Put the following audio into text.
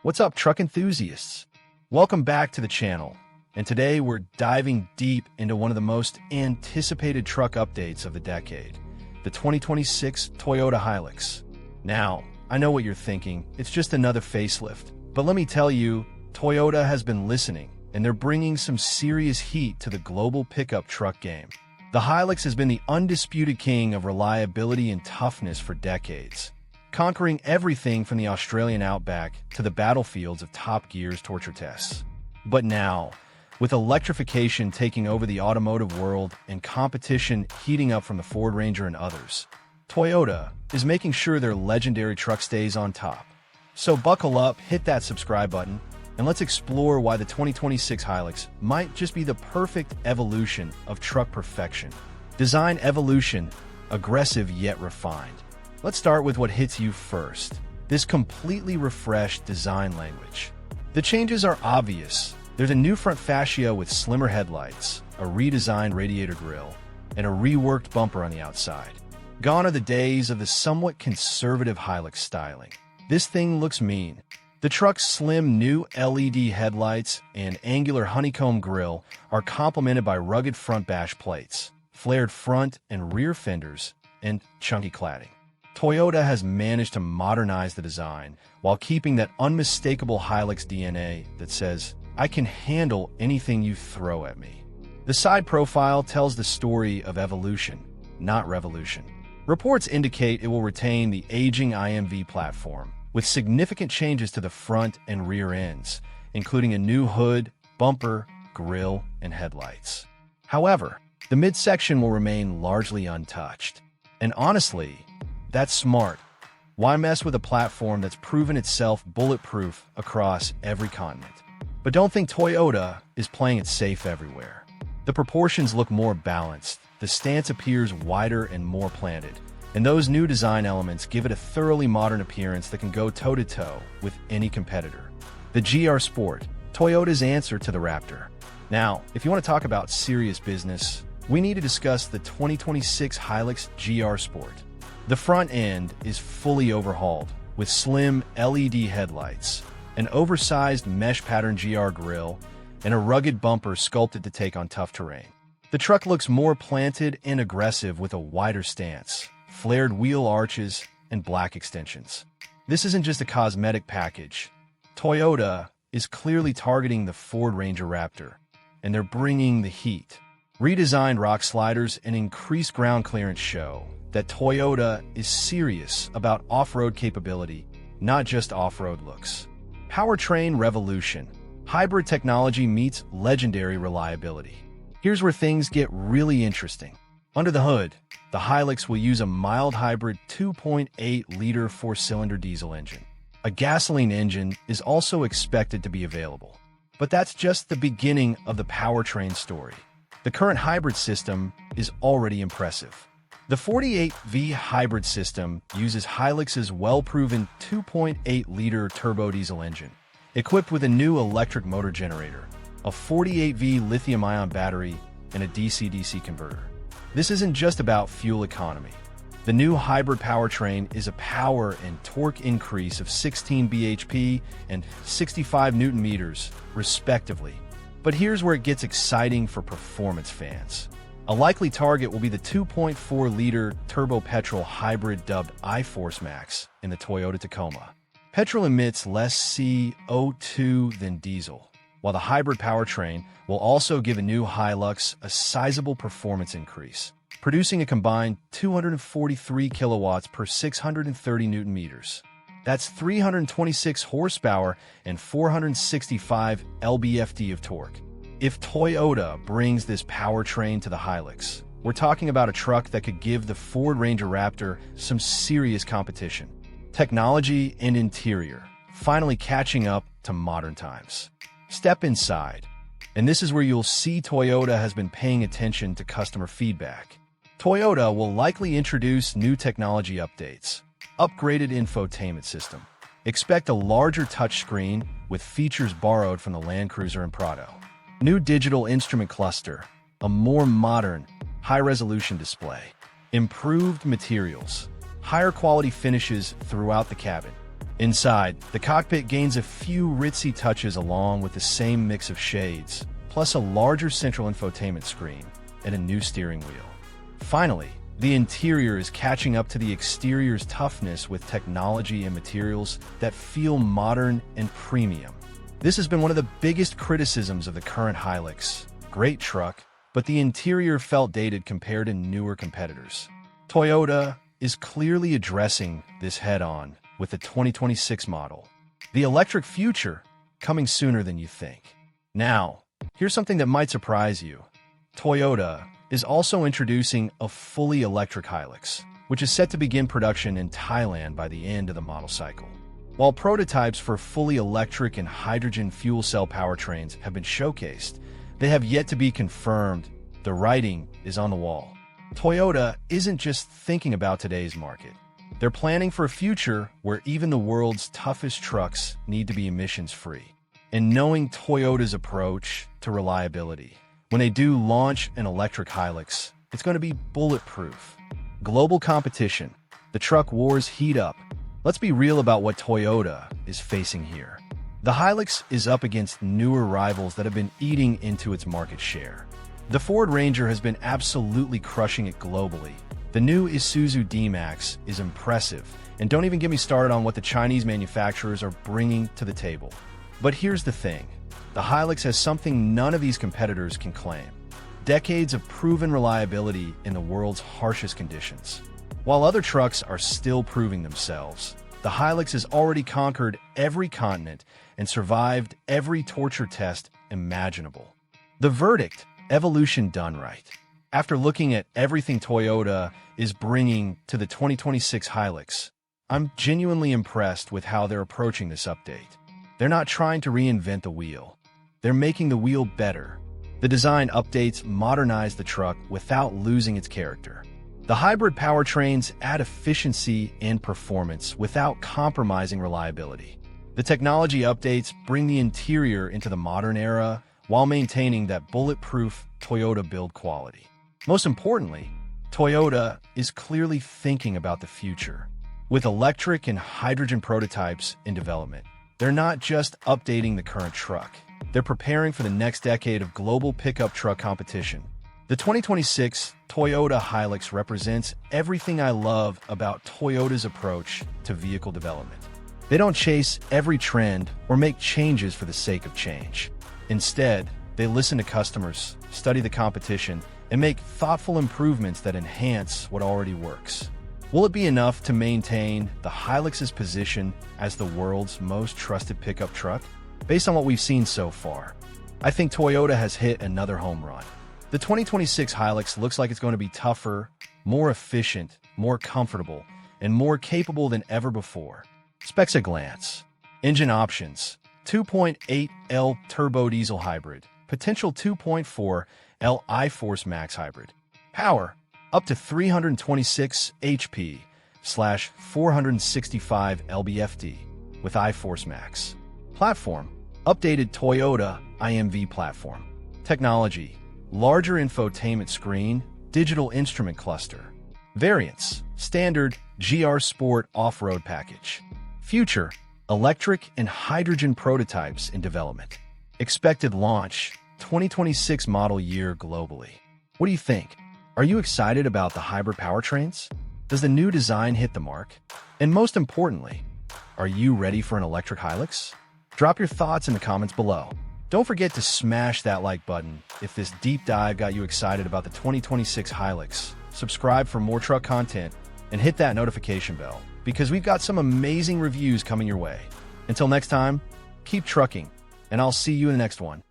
What's up, truck enthusiasts? Welcome back to the channel, and today we're diving deep into one of the most anticipated truck updates of the decade, the 2026 Toyota Hilux. Now, I know what you're thinking, it's just another facelift, but let me tell you, Toyota has been listening, and they're bringing some serious heat to the global pickup truck game. The Hilux has been the undisputed king of reliability and toughness for decades, conquering everything from the Australian outback to the battlefields of Top Gear's torture tests. But now, with electrification taking over the automotive world and competition heating up from the Ford Ranger and others, Toyota is making sure their legendary truck stays on top. So buckle up, hit that subscribe button, and let's explore why the 2026 Hilux might just be the perfect evolution of truck perfection. Design evolution, aggressive yet refined. Let's start with what hits you first, this completely refreshed design language. The changes are obvious. There's a new front fascia with slimmer headlights, a redesigned radiator grille, and a reworked bumper on the outside. Gone are the days of the somewhat conservative Hilux styling. This thing looks mean. The truck's slim new LED headlights and angular honeycomb grille are complemented by rugged front bash plates, flared front and rear fenders, and chunky cladding. Toyota has managed to modernize the design while keeping that unmistakable Hilux DNA that says, "I can handle anything you throw at me." The side profile tells the story of evolution, not revolution. Reports indicate it will retain the aging IMV platform, with significant changes to the front and rear ends, including a new hood, bumper, grille, and headlights. However, the midsection will remain largely untouched. And honestly, that's smart. Why mess with a platform that's proven itself bulletproof across every continent? But don't think Toyota is playing it safe everywhere. The proportions look more balanced, the stance appears wider and more planted, and those new design elements give it a thoroughly modern appearance that can go toe-to-toe with any competitor. The GR Sport, Toyota's answer to the Raptor. Now, if you want to talk about serious business, we need to discuss the 2026 Hilux GR Sport. The front end is fully overhauled, with slim LED headlights, an oversized mesh pattern GR grille, and a rugged bumper sculpted to take on tough terrain. The truck looks more planted and aggressive with a wider stance, flared wheel arches, and black extensions. This isn't just a cosmetic package. Toyota is clearly targeting the Ford Ranger Raptor, and they're bringing the heat. Redesigned rock sliders and increased ground clearance show that Toyota is serious about off-road capability, not just off-road looks. Powertrain revolution. Hybrid technology meets legendary reliability. Here's where things get really interesting. Under the hood, the Hilux will use a mild hybrid 2.8-liter four-cylinder diesel engine. A gasoline engine is also expected to be available. But that's just the beginning of the powertrain story. The current hybrid system is already impressive. The 48V hybrid system uses Hilux's well-proven 2.8-liter turbo diesel engine, equipped with a new electric motor generator, a 48V lithium-ion battery, and a DC-DC converter. This isn't just about fuel economy. The new hybrid powertrain is a power and torque increase of 16 bhp and 65 Nm, respectively. But here's where it gets exciting for performance fans. A likely target will be the 2.4-liter turbo petrol hybrid dubbed iForce Max in the Toyota Tacoma. Petrol emits less CO2 than diesel, while the hybrid powertrain will also give a new Hilux a sizable performance increase, producing a combined 243 kilowatts per 630 Newton meters. That's 326 horsepower and 465 lb-ft of torque. If Toyota brings this powertrain to the Hilux, we're talking about a truck that could give the Ford Ranger Raptor some serious competition. Technology and interior, finally catching up to modern times. Step inside, and this is where you'll see Toyota has been paying attention to customer feedback. Toyota will likely introduce new technology updates, upgraded infotainment system. Expect a larger touchscreen with features borrowed from the Land Cruiser and Prado. New digital instrument cluster, a more modern, high-resolution display, improved materials, higher quality finishes throughout the cabin, Inside, the cockpit gains a few ritzy touches along with the same mix of shades, plus a larger central infotainment screen and a new steering wheel. Finally, the interior is catching up to the exterior's toughness with technology and materials that feel modern and premium. This has been one of the biggest criticisms of the current Hilux. Great truck, but the interior felt dated compared to newer competitors. Toyota is clearly addressing this head-on with the 2026 model. The electric future coming sooner than you think. Now, here's something that might surprise you. Toyota is also introducing a fully electric Hilux, which is set to begin production in Thailand by the end of the model cycle. While prototypes for fully electric and hydrogen fuel cell powertrains have been showcased, they have yet to be confirmed. The writing is on the wall. Toyota isn't just thinking about today's market. They're planning for a future where even the world's toughest trucks need to be emissions-free. And knowing Toyota's approach to reliability, when they do launch an electric Hilux, it's going to be bulletproof. Global competition. The truck wars heat up. Let's be real about what Toyota is facing here. The Hilux is up against newer rivals that have been eating into its market share. The Ford Ranger has been absolutely crushing it globally. The new Isuzu D-Max is impressive, and don't even get me started on what the Chinese manufacturers are bringing to the table. But here's the thing. The Hilux has something none of these competitors can claim. Decades of proven reliability in the world's harshest conditions. While other trucks are still proving themselves, the Hilux has already conquered every continent and survived every torture test imaginable. The verdict: evolution done right. After looking at everything Toyota is bringing to the 2026 Hilux, I'm genuinely impressed with how they're approaching this update. They're not trying to reinvent the wheel. They're making the wheel better. The design updates modernize the truck without losing its character. The hybrid powertrains add efficiency and performance without compromising reliability. The technology updates bring the interior into the modern era while maintaining that bulletproof Toyota build quality. Most importantly, Toyota is clearly thinking about the future. With electric and hydrogen prototypes in development, they're not just updating the current truck. They're preparing for the next decade of global pickup truck competition. The 2026 Toyota Hilux represents everything I love about Toyota's approach to vehicle development. They don't chase every trend or make changes for the sake of change. Instead, they listen to customers, study the competition, and make thoughtful improvements that enhance what already works. Will it be enough to maintain the Hilux's position as the world's most trusted pickup truck? Based on what we've seen so far, I think Toyota has hit another home run. The 2026 Hilux looks like it's going to be tougher, more efficient, more comfortable, and more capable than ever before. Specs at glance. Engine options: 2.8L turbo diesel hybrid, potential 2.4L iForce Max hybrid. Power: up to 326 HP/465 lb-ft with iForce Max. Platform: updated Toyota IMV platform. Technology: larger infotainment screen, digital instrument cluster. Variants: standard, GR Sport off-road package. Future: electric and hydrogen prototypes in development. Expected launch: 2026 model year globally. What do you think? Are you excited about the hybrid powertrains? Does the new design hit the mark? And most importantly, are you ready for an electric Hilux? Drop your thoughts in the comments below. Don't forget to smash that like button if this deep dive got you excited about the 2026 Hilux. Subscribe for more truck content and hit that notification bell because we've got some amazing reviews coming your way. Until next time, keep trucking, and I'll see you in the next one.